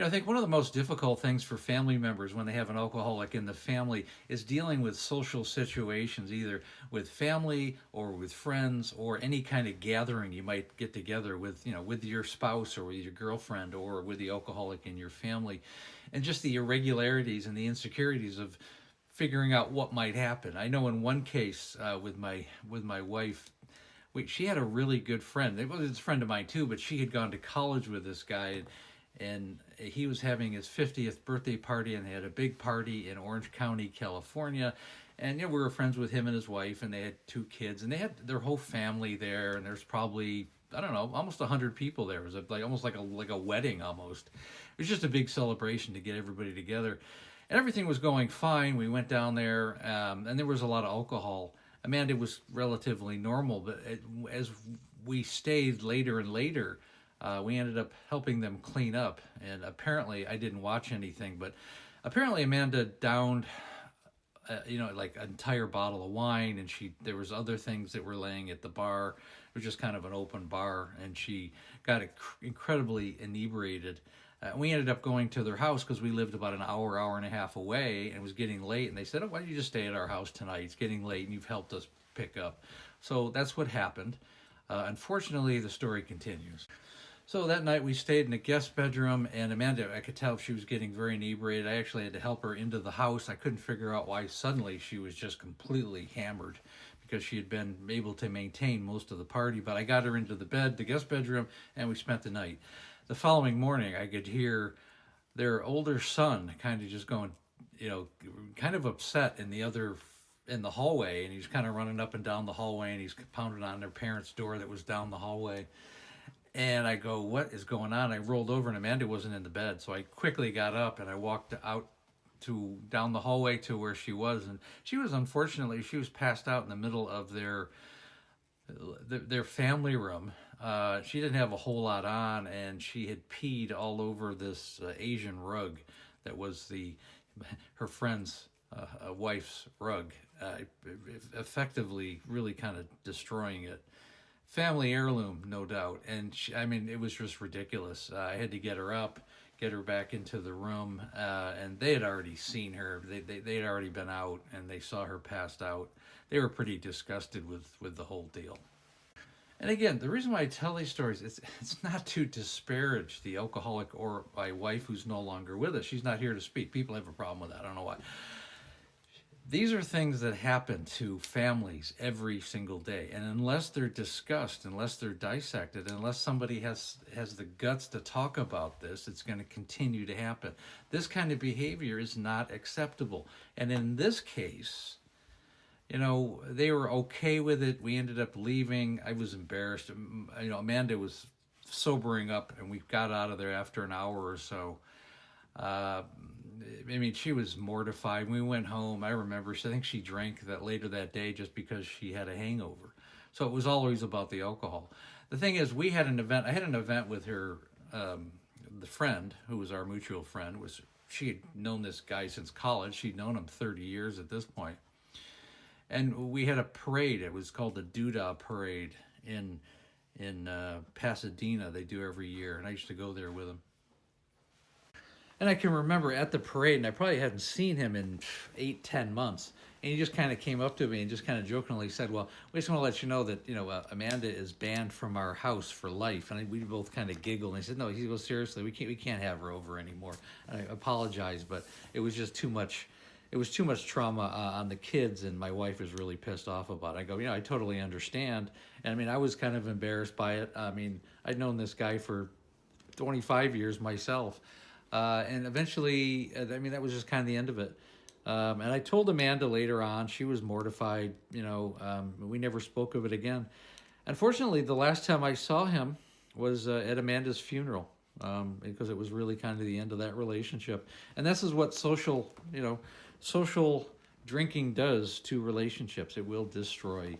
I think one of the most difficult things for family members when they have an alcoholic in the family is dealing with social situations, either with family or with friends or any kind of gathering you might get together with, with your spouse or with your girlfriend or with the alcoholic in your family. And just the irregularities and the insecurities of figuring out what might happen. I know in one case with my wife, she had a really good friend. It was a friend of mine too, but she had gone to college with this guy, and he was having his 50th birthday party, and they had a big party in Orange County, California. And we were friends with him and his wife, and they had two kids, and they had their whole family there. And there's probably, I don't know, almost 100 people there. It was like almost like a wedding almost. It was just a big celebration to get everybody together, and everything was going fine. We went down there, and there was a lot of alcohol. Amanda was relatively normal, but as we stayed later and later, we ended up helping them clean up. And apparently, I didn't watch anything, but apparently Amanda downed, like an entire bottle of wine, and there was other things that were laying at the bar. It was just kind of an open bar, and she got incredibly inebriated. We ended up going to their house because we lived about an hour and a half away, and it was getting late. And they said, "Oh, why don't you just stay at our house tonight? It's getting late, and you've helped us pick up." So that's what happened. Unfortunately, the story continues. So that night we stayed in a guest bedroom, and Amanda, I could tell she was getting very inebriated. I actually had to help her into the house. I couldn't figure out why suddenly she was just completely hammered, because she had been able to maintain most of the party. But I got her into the guest bedroom, and we spent the night. The following morning, I could hear their older son kind of just going, kind of upset in the hallway, and he's kind of running up and down the hallway, and he's pounding on their parents' door that was down the hallway. And I go, "What is going on?" I rolled over, and Amanda wasn't in the bed, so I quickly got up and I walked out to down the hallway to where she was, and she was passed out in the middle of their family room. She didn't have a whole lot on, and she had peed all over this Asian rug that was her friend's wife's rug, effectively really kind of destroying it. Family heirloom, no doubt. And it was just ridiculous. I had to get her up, get her back into the room, and they had already seen her. They had already been out, and they saw her passed out. They were pretty disgusted with the whole deal. And again, the reason why I tell these stories is it's not to disparage the alcoholic or my wife who's no longer with us. She's not here to speak. People have a problem with that. I don't know why. These are things that happen to families every single day. And unless they're discussed, unless they're dissected, unless somebody has the guts to talk about this, it's going to continue to happen. This kind of behavior is not acceptable. And in this case, they were okay with it. We ended up leaving. I was embarrassed. Amanda was sobering up, and we got out of there after an hour or so. She was mortified. We went home. I remember, I think she drank later that day just because she had a hangover. So it was always about the alcohol. The thing is, I had an event with her, the friend, who was our mutual friend. She had known this guy since college. She'd known him 30 years at this point. And we had a parade. It was called the Doodah Parade in Pasadena. They do every year, and I used to go there with him. And I can remember at the parade, and I probably hadn't seen him in 8-10 months. And he just kind of came up to me and just kind of jokingly said, "Well, we just want to let you know that, Amanda is banned from our house for life." And we both kind of giggled. And he said, "No," he goes, "Seriously, we can't have her over anymore." And I apologize, but it was just too much. It was too much trauma on the kids, and my wife was really pissed off about it. I go, I totally understand. And I was kind of embarrassed by it. I'd known this guy for 25 years myself. And eventually, that was just kind of the end of it. And I told Amanda later on. She was mortified. We never spoke of it again. Unfortunately, the last time I saw him was at Amanda's funeral, because it was really kind of the end of that relationship. And this is what social drinking does to relationships. It will destroy,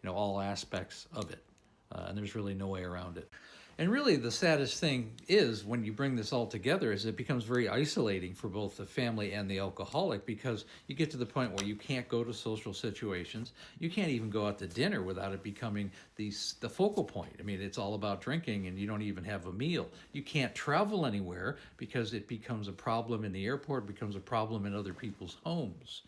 all aspects of it. And there's really no way around it. And really, the saddest thing is when you bring this all together, is it becomes very isolating for both the family and the alcoholic, because you get to the point where you can't go to social situations. You can't even go out to dinner without it becoming the focal point. I mean, it's all about drinking, and you don't even have a meal. You can't travel anywhere because it becomes a problem in the airport, becomes a problem in other people's homes.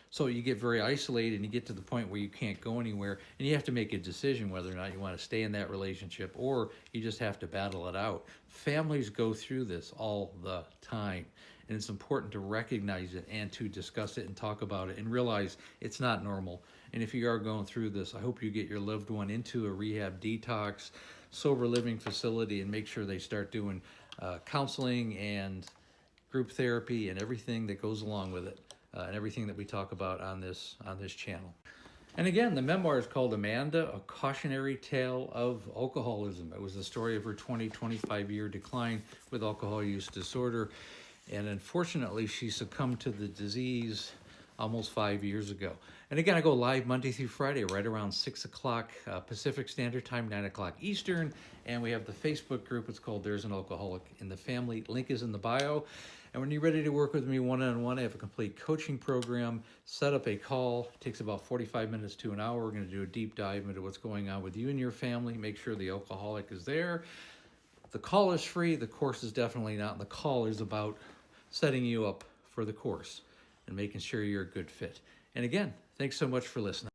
So you get very isolated, and you get to the point where you can't go anywhere, and you have to make a decision whether or not you want to stay in that relationship, or you just have to battle it out. Families go through this all the time, and it's important to recognize it and to discuss it and talk about it and realize it's not normal. And if you are going through this, I hope you get your loved one into a rehab detox, sober living facility, and make sure they start doing counseling and group therapy and everything that goes along with it. And everything that we talk about on this channel. And again, the memoir is called Amanda, A Cautionary Tale of Alcoholism. It was the story of her 25-year decline with alcohol use disorder. And unfortunately, she succumbed to the disease almost 5 years ago. And again, I go live Monday through Friday, right around 6 o'clock Pacific Standard Time, 9 o'clock Eastern. And we have the Facebook group. It's called There's an Alcoholic in the Family. Link is in the bio. And when you're ready to work with me one-on-one, I have a complete coaching program. Set up a call. It takes about 45 minutes to an hour. We're going to do a deep dive into what's going on with you and your family. Make sure the alcoholic is there. The call is free. The course is definitely not. The call is about setting you up for the course and making sure you're a good fit. And again, thanks so much for listening.